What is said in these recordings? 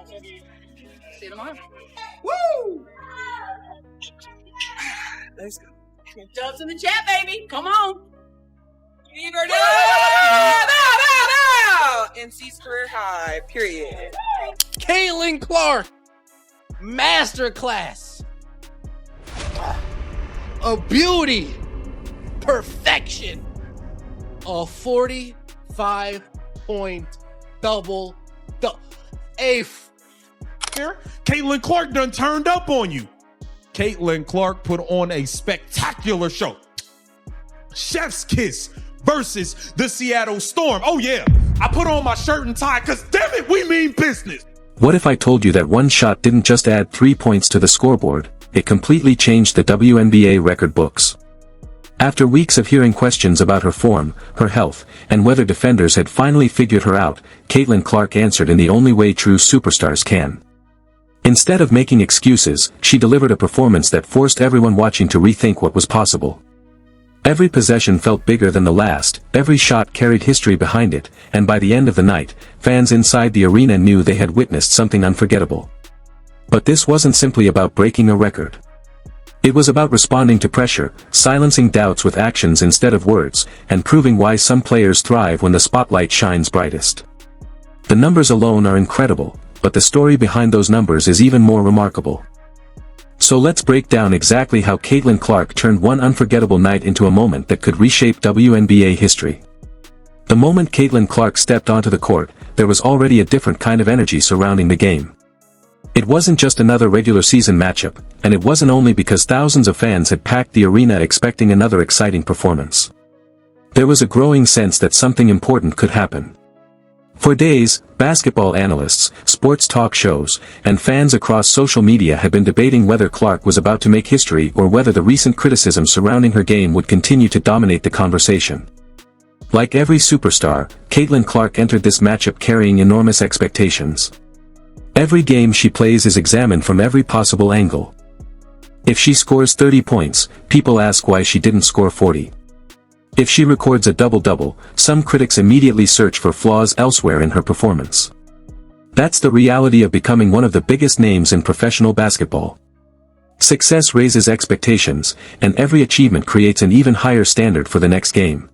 See you tomorrow. Woo! Let's go. Dubs in the chat, baby. Come on. Fever NC's career high, period. Caitlin Clark, masterclass of beauty, perfection, a 45-point double. Here, Caitlin Clark done turned up on you. Caitlin Clark put on a spectacular show. Chef's Kiss versus the Seattle Storm. Oh yeah, I put on my shirt and tie because damn it, we mean business. What if I told you that one shot didn't just add 3 points to the scoreboard, it completely changed the WNBA record books? After weeks of hearing questions about her form, her health, and whether defenders had finally figured her out, Caitlin Clark answered in the only way true superstars can. Instead of making excuses, she delivered a performance that forced everyone watching to rethink what was possible. Every possession felt bigger than the last, every shot carried history behind it, and by the end of the night, fans inside the arena knew they had witnessed something unforgettable. But this wasn't simply about breaking a record. It was about responding to pressure, silencing doubts with actions instead of words, and proving why some players thrive when the spotlight shines brightest. The numbers alone are incredible, but the story behind those numbers is even more remarkable. So let's break down exactly how Caitlin Clark turned one unforgettable night into a moment that could reshape WNBA history. The moment Caitlin Clark stepped onto the court, there was already a different kind of energy surrounding the game. It wasn't just another regular season matchup, and it wasn't only because thousands of fans had packed the arena expecting another exciting performance. There was a growing sense that something important could happen. For days, basketball analysts, sports talk shows, and fans across social media had been debating whether Clark was about to make history or whether the recent criticism surrounding her game would continue to dominate the conversation. Like every superstar, Caitlin Clark entered this matchup carrying enormous expectations. Every game she plays is examined from every possible angle. If she scores 30 points, people ask why she didn't score 40. If she records a double-double, some critics immediately search for flaws elsewhere in her performance. That's the reality of becoming one of the biggest names in professional basketball. Success raises expectations, and every achievement creates an even higher standard for the next game.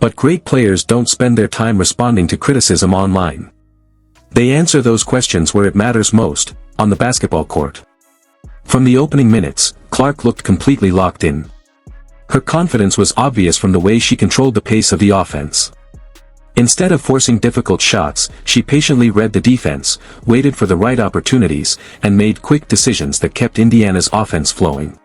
But great players don't spend their time responding to criticism online. They answer those questions where it matters most, on the basketball court. From the opening minutes, Clark looked completely locked in. Her confidence was obvious from the way she controlled the pace of the offense. Instead of forcing difficult shots, she patiently read the defense, waited for the right opportunities, and made quick decisions that kept Indiana's offense flowing.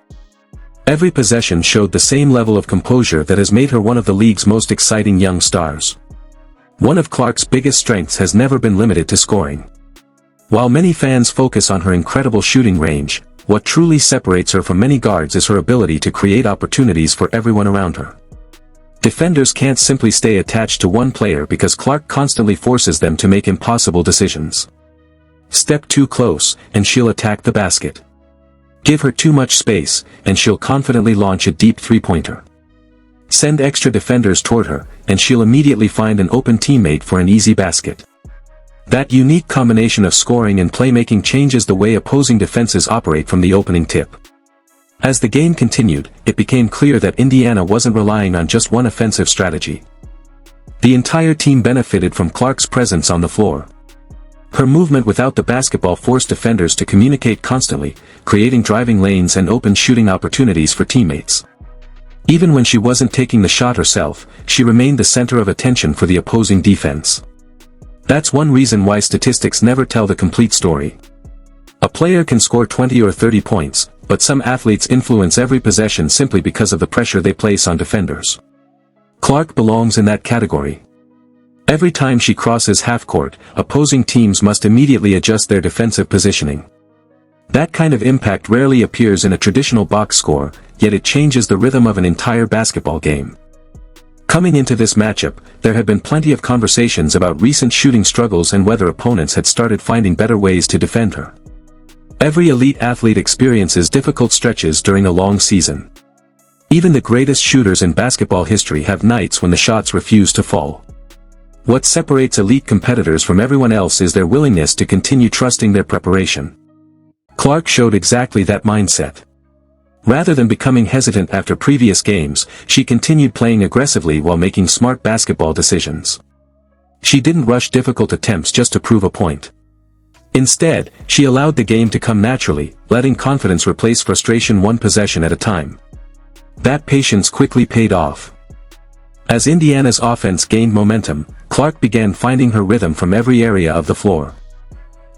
Every possession showed the same level of composure that has made her one of the league's most exciting young stars. One of Clark's biggest strengths has never been limited to scoring. While many fans focus on her incredible shooting range, what truly separates her from many guards is her ability to create opportunities for everyone around her. Defenders can't simply stay attached to one player because Clark constantly forces them to make impossible decisions. Step too close, and she'll attack the basket. Give her too much space, and she'll confidently launch a deep three-pointer. Send extra defenders toward her, and she'll immediately find an open teammate for an easy basket. That unique combination of scoring and playmaking changes the way opposing defenses operate from the opening tip. As the game continued, it became clear that Indiana wasn't relying on just one offensive strategy. The entire team benefited from Clark's presence on the floor. Her movement without the basketball forced defenders to communicate constantly, creating driving lanes and open shooting opportunities for teammates. Even when she wasn't taking the shot herself, she remained the center of attention for the opposing defense. That's one reason why statistics never tell the complete story. A player can score 20 or 30 points, but some athletes influence every possession simply because of the pressure they place on defenders. Clark belongs in that category. Every time she crosses half-court, opposing teams must immediately adjust their defensive positioning. That kind of impact rarely appears in a traditional box score, yet it changes the rhythm of an entire basketball game. Coming into this matchup, there had been plenty of conversations about recent shooting struggles and whether opponents had started finding better ways to defend her. Every elite athlete experiences difficult stretches during a long season. Even the greatest shooters in basketball history have nights when the shots refuse to fall. What separates elite competitors from everyone else is their willingness to continue trusting their preparation. Clark showed exactly that mindset. Rather than becoming hesitant after previous games, she continued playing aggressively while making smart basketball decisions. She didn't rush difficult attempts just to prove a point. Instead, she allowed the game to come naturally, letting confidence replace frustration one possession at a time. That patience quickly paid off. As Indiana's offense gained momentum, Clark began finding her rhythm from every area of the floor.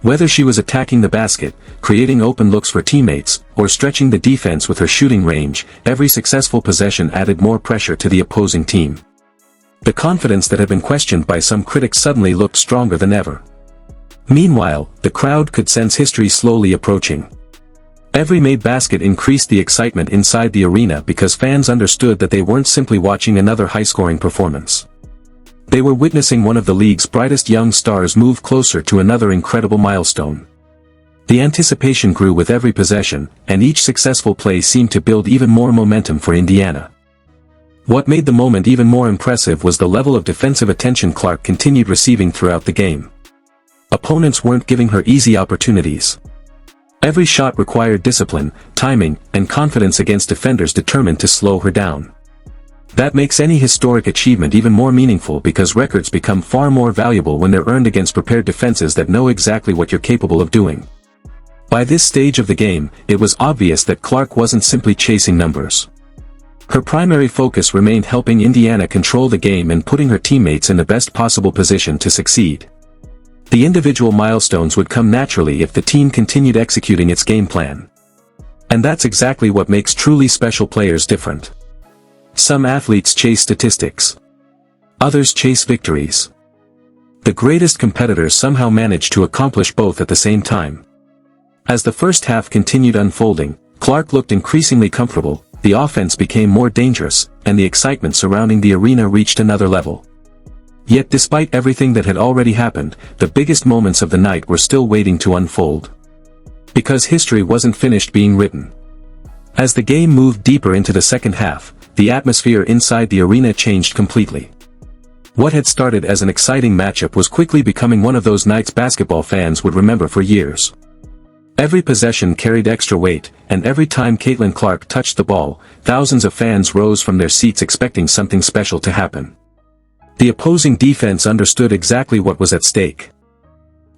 Whether she was attacking the basket, creating open looks for teammates, or stretching the defense with her shooting range, every successful possession added more pressure to the opposing team. The confidence that had been questioned by some critics suddenly looked stronger than ever. Meanwhile, the crowd could sense history slowly approaching. Every made basket increased the excitement inside the arena because fans understood that they weren't simply watching another high-scoring performance. They were witnessing one of the league's brightest young stars move closer to another incredible milestone. The anticipation grew with every possession, and each successful play seemed to build even more momentum for Indiana. What made the moment even more impressive was the level of defensive attention Clark continued receiving throughout the game. Opponents weren't giving her easy opportunities. Every shot required discipline, timing, and confidence against defenders determined to slow her down. That makes any historic achievement even more meaningful because records become far more valuable when they're earned against prepared defenses that know exactly what you're capable of doing. By this stage of the game, it was obvious that Clark wasn't simply chasing numbers. Her primary focus remained helping Indiana control the game and putting her teammates in the best possible position to succeed. The individual milestones would come naturally if the team continued executing its game plan. And that's exactly what makes truly special players different. Some athletes chase statistics. Others chase victories. The greatest competitors somehow manage to accomplish both at the same time. As the first half continued unfolding, Clark looked increasingly comfortable, the offense became more dangerous, and the excitement surrounding the arena reached another level. Yet despite everything that had already happened, the biggest moments of the night were still waiting to unfold. Because history wasn't finished being written. As the game moved deeper into the second half, the atmosphere inside the arena changed completely. What had started as an exciting matchup was quickly becoming one of those nights basketball fans would remember for years. Every possession carried extra weight, and every time Caitlin Clark touched the ball, thousands of fans rose from their seats expecting something special to happen. The opposing defense understood exactly what was at stake.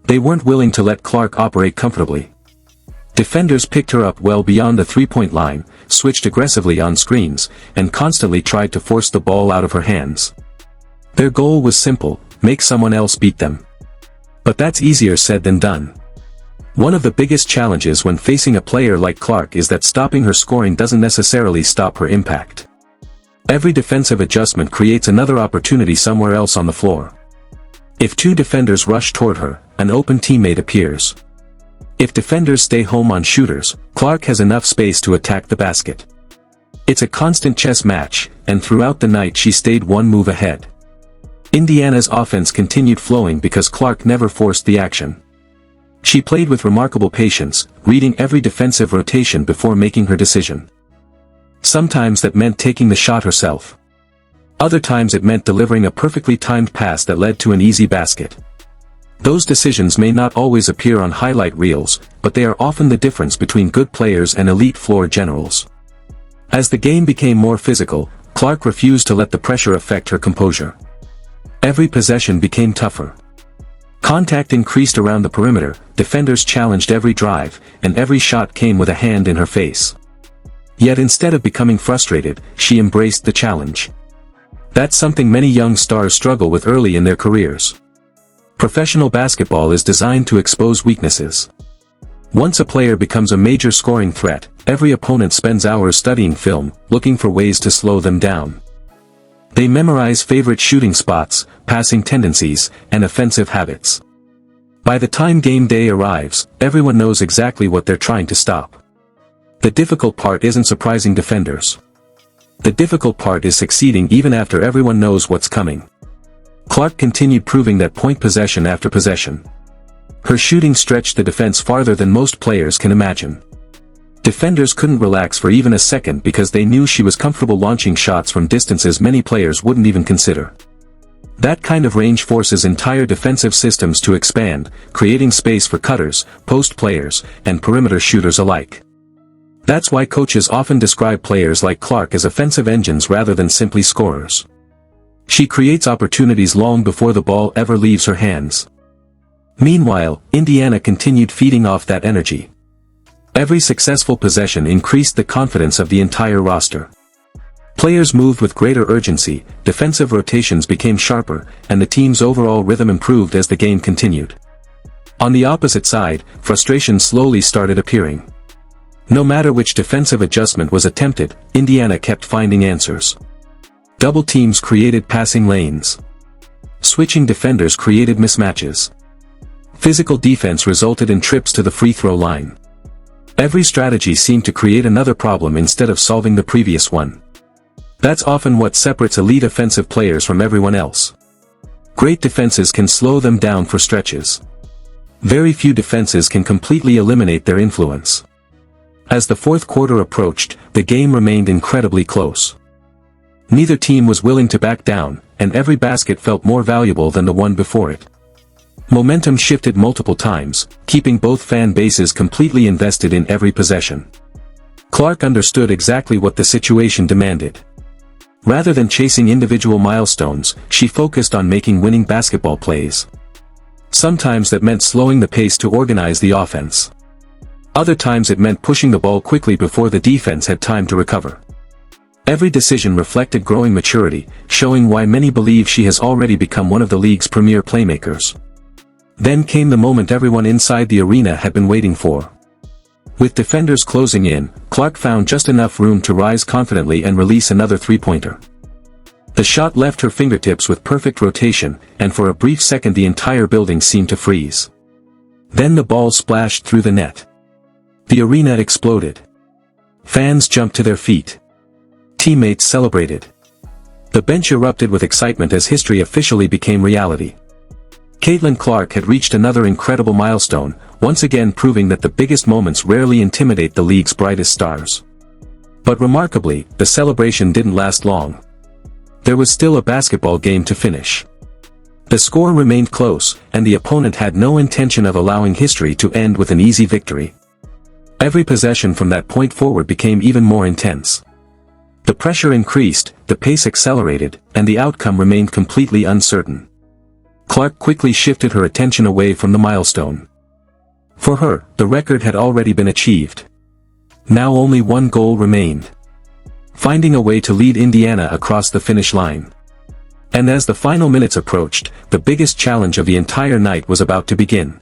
They weren't willing to let Clark operate comfortably. Defenders picked her up well beyond the three-point line, switched aggressively on screens, and constantly tried to force the ball out of her hands. Their goal was simple: make someone else beat them. But that's easier said than done. One of the biggest challenges when facing a player like Clark is that stopping her scoring doesn't necessarily stop her impact. Every defensive adjustment creates another opportunity somewhere else on the floor. If two defenders rush toward her, an open teammate appears. If defenders stay home on shooters, Clark has enough space to attack the basket. It's a constant chess match, and throughout the night she stayed one move ahead. Indiana's offense continued flowing because Clark never forced the action. She played with remarkable patience, reading every defensive rotation before making her decision. Sometimes that meant taking the shot herself. Other times it meant delivering a perfectly timed pass that led to an easy basket. Those decisions may not always appear on highlight reels, but they are often the difference between good players and elite floor generals. As the game became more physical, Clark refused to let the pressure affect her composure. Every possession became tougher. Contact increased around the perimeter, defenders challenged every drive, and every shot came with a hand in her face. Yet instead of becoming frustrated, she embraced the challenge. That's something many young stars struggle with early in their careers. Professional basketball is designed to expose weaknesses. Once a player becomes a major scoring threat, every opponent spends hours studying film, looking for ways to slow them down. They memorize favorite shooting spots, passing tendencies, and offensive habits. By the time game day arrives, everyone knows exactly what they're trying to stop. The difficult part isn't surprising defenders. The difficult part is succeeding even after everyone knows what's coming. Clark continued proving that point possession after possession. Her shooting stretched the defense farther than most players can imagine. Defenders couldn't relax for even a second because they knew she was comfortable launching shots from distances many players wouldn't even consider. That kind of range forces entire defensive systems to expand, creating space for cutters, post players, and perimeter shooters alike. That's why coaches often describe players like Clark as offensive engines rather than simply scorers. She creates opportunities long before the ball ever leaves her hands. Meanwhile, Indiana continued feeding off that energy. Every successful possession increased the confidence of the entire roster. Players moved with greater urgency, defensive rotations became sharper, and the team's overall rhythm improved as the game continued. On the opposite side, frustration slowly started appearing. No matter which defensive adjustment was attempted, Indiana kept finding answers. Double teams created passing lanes. Switching defenders created mismatches. Physical defense resulted in trips to the free throw line. Every strategy seemed to create another problem instead of solving the previous one. That's often what separates elite offensive players from everyone else. Great defenses can slow them down for stretches. Very few defenses can completely eliminate their influence. As the fourth quarter approached, the game remained incredibly close. Neither team was willing to back down, and every basket felt more valuable than the one before it. Momentum shifted multiple times, keeping both fan bases completely invested in every possession. Clark understood exactly what the situation demanded. Rather than chasing individual milestones, she focused on making winning basketball plays. Sometimes that meant slowing the pace to organize the offense. Other times it meant pushing the ball quickly before the defense had time to recover. Every decision reflected growing maturity, showing why many believe she has already become one of the league's premier playmakers. Then came the moment everyone inside the arena had been waiting for. With defenders closing in, Clark found just enough room to rise confidently and release another three-pointer. The shot left her fingertips with perfect rotation, and for a brief second the entire building seemed to freeze. Then the ball splashed through the net. The arena exploded. Fans jumped to their feet. Teammates celebrated. The bench erupted with excitement as history officially became reality. Caitlin Clark had reached another incredible milestone, once again proving that the biggest moments rarely intimidate the league's brightest stars. But remarkably, the celebration didn't last long. There was still a basketball game to finish. The score remained close, and the opponent had no intention of allowing history to end with an easy victory. Every possession from that point forward became even more intense. The pressure increased, the pace accelerated, and the outcome remained completely uncertain. Clark quickly shifted her attention away from the milestone. For her, the record had already been achieved. Now only one goal remained. Finding a way to lead Indiana across the finish line. And as the final minutes approached, the biggest challenge of the entire night was about to begin.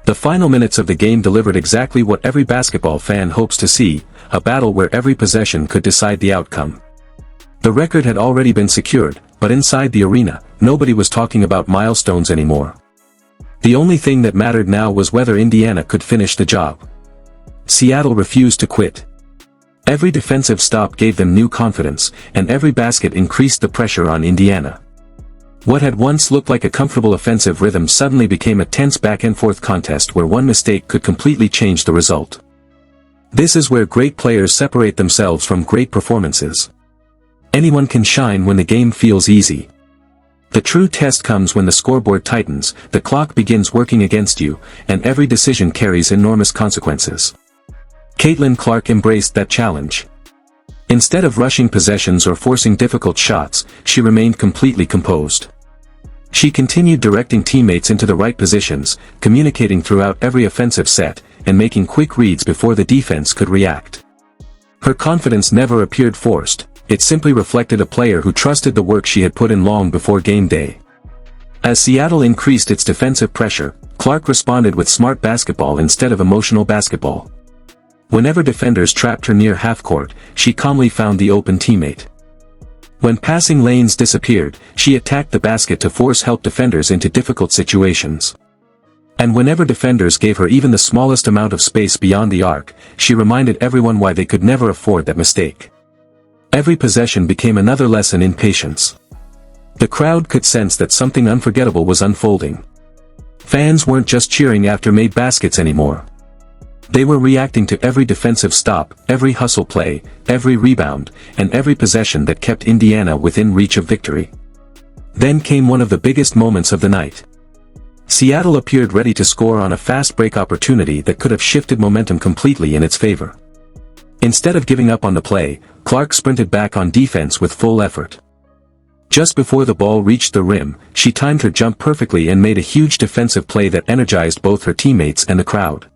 The final minutes of the game delivered exactly what every basketball fan hopes to see, a battle where every possession could decide the outcome. The record had already been secured, but inside the arena, nobody was talking about milestones anymore. The only thing that mattered now was whether Indiana could finish the job. Seattle refused to quit. Every defensive stop gave them new confidence, and every basket increased the pressure on Indiana. What had once looked like a comfortable offensive rhythm suddenly became a tense back-and-forth contest where one mistake could completely change the result. This is where great players separate themselves from great performances. Anyone can shine when the game feels easy. The true test comes when the scoreboard tightens, the clock begins working against you, and every decision carries enormous consequences. Caitlin Clark embraced that challenge. Instead of rushing possessions or forcing difficult shots, she remained completely composed. She continued directing teammates into the right positions, communicating throughout every offensive set, and making quick reads before the defense could react. Her confidence never appeared forced. It simply reflected a player who trusted the work she had put in long before game day. As Seattle increased its defensive pressure, Clark responded with smart basketball instead of emotional basketball. Whenever defenders trapped her near half-court, she calmly found the open teammate. When passing lanes disappeared, she attacked the basket to force help defenders into difficult situations. And whenever defenders gave her even the smallest amount of space beyond the arc, she reminded everyone why they could never afford that mistake. Every possession became another lesson in patience. The crowd could sense that something unforgettable was unfolding. Fans weren't just cheering after made baskets anymore. They were reacting to every defensive stop, every hustle play, every rebound, and every possession that kept Indiana within reach of victory. Then came one of the biggest moments of the night. Seattle appeared ready to score on a fast break opportunity that could have shifted momentum completely in its favor. Instead of giving up on the play, Clark sprinted back on defense with full effort. Just before the ball reached the rim, she timed her jump perfectly and made a huge defensive play that energized both her teammates and the crowd.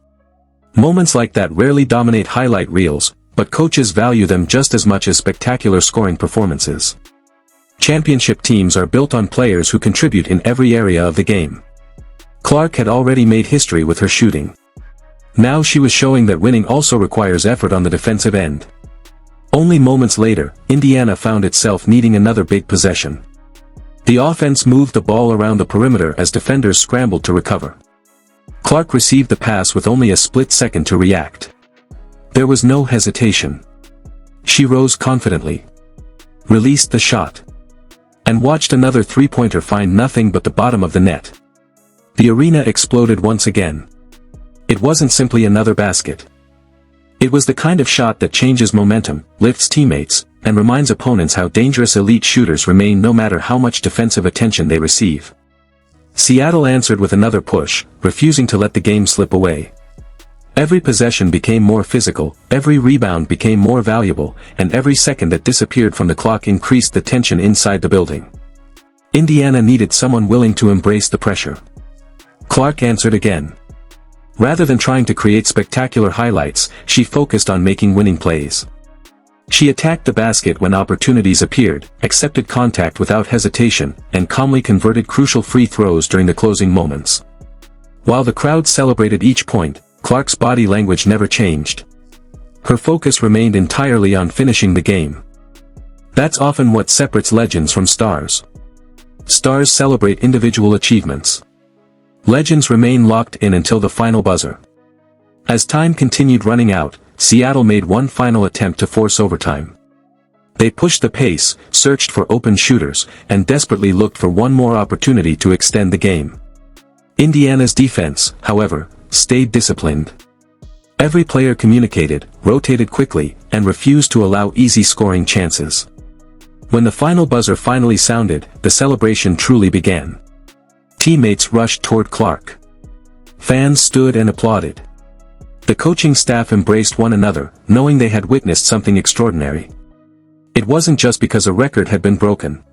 Moments like that rarely dominate highlight reels, but coaches value them just as much as spectacular scoring performances. Championship teams are built on players who contribute in every area of the game. Clark had already made history with her shooting. Now she was showing that winning also requires effort on the defensive end. Only moments later, Indiana found itself needing another big possession. The offense moved the ball around the perimeter as defenders scrambled to recover. Clark received the pass with only a split second to react. There was no hesitation. She rose confidently, released the shot, and watched another three-pointer find nothing but the bottom of the net. The arena exploded once again. It wasn't simply another basket. It was the kind of shot that changes momentum, lifts teammates, and reminds opponents how dangerous elite shooters remain no matter how much defensive attention they receive. Seattle answered with another push, refusing to let the game slip away. Every possession became more physical, every rebound became more valuable, and every second that disappeared from the clock increased the tension inside the building. Indiana needed someone willing to embrace the pressure. Clark answered again. Rather than trying to create spectacular highlights, she focused on making winning plays. She attacked the basket when opportunities appeared, accepted contact without hesitation, and calmly converted crucial free throws during the closing moments. While the crowd celebrated each point, Clark's body language never changed. Her focus remained entirely on finishing the game. That's often what separates legends from stars. Stars celebrate individual achievements. Legends remain locked in until the final buzzer. As time continued running out, Seattle made one final attempt to force overtime. They pushed the pace, searched for open shooters, and desperately looked for one more opportunity to extend the game. Indiana's defense, however, stayed disciplined. Every player communicated, rotated quickly, and refused to allow easy scoring chances. When the final buzzer finally sounded, the celebration truly began. Teammates rushed toward Clark. Fans stood and applauded. The coaching staff embraced one another, knowing they had witnessed something extraordinary. It wasn't just because a record had been broken.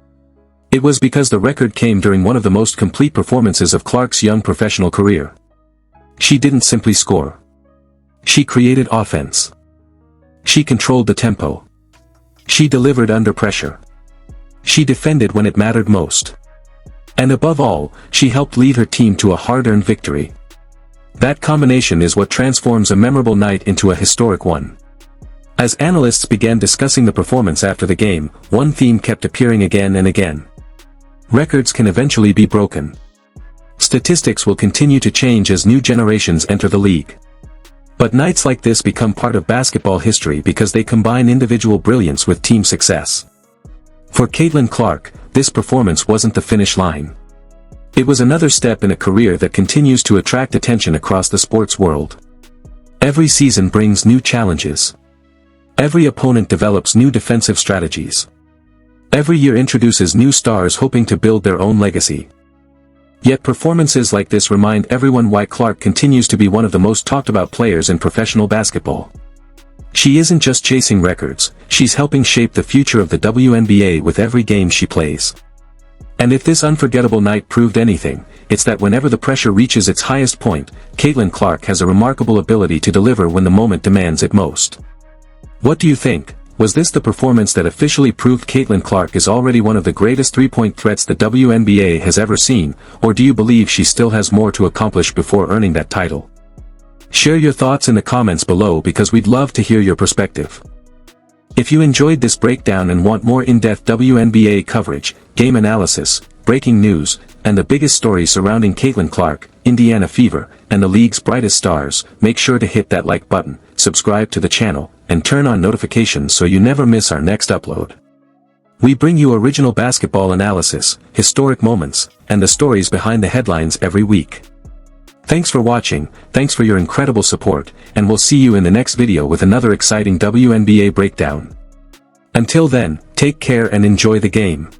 It was because the record came during one of the most complete performances of Clark's young professional career. She didn't simply score. She created offense. She controlled the tempo. She delivered under pressure. She defended when it mattered most. And above all, she helped lead her team to a hard-earned victory. That combination is what transforms a memorable night into a historic one. As analysts began discussing the performance after the game, one theme kept appearing again and again. Records can eventually be broken. Statistics will continue to change as new generations enter the league. But nights like this become part of basketball history because they combine individual brilliance with team success. For Caitlin Clark, this performance wasn't the finish line. It was another step in a career that continues to attract attention across the sports world. Every season brings new challenges. Every opponent develops new defensive strategies. Every year introduces new stars hoping to build their own legacy. Yet performances like this remind everyone why Clark continues to be one of the most talked about players in professional basketball. She isn't just chasing records, she's helping shape the future of the WNBA with every game she plays. And if this unforgettable night proved anything, it's that whenever the pressure reaches its highest point, Caitlin Clark has a remarkable ability to deliver when the moment demands it most. What do you think? Was this the performance that officially proved Caitlin Clark is already one of the greatest three-point threats the WNBA has ever seen, or do you believe she still has more to accomplish before earning that title? Share your thoughts in the comments below because we'd love to hear your perspective. If you enjoyed this breakdown and want more in-depth WNBA coverage, game analysis, breaking news, and the biggest stories surrounding Caitlin Clark, Indiana Fever, and the league's brightest stars, make sure to hit that like button, subscribe to the channel, and turn on notifications so you never miss our next upload. We bring you original basketball analysis, historic moments, and the stories behind the headlines every week. Thanks for watching, thanks for your incredible support, and we'll see you in the next video with another exciting WNBA breakdown. Until then, take care and enjoy the game.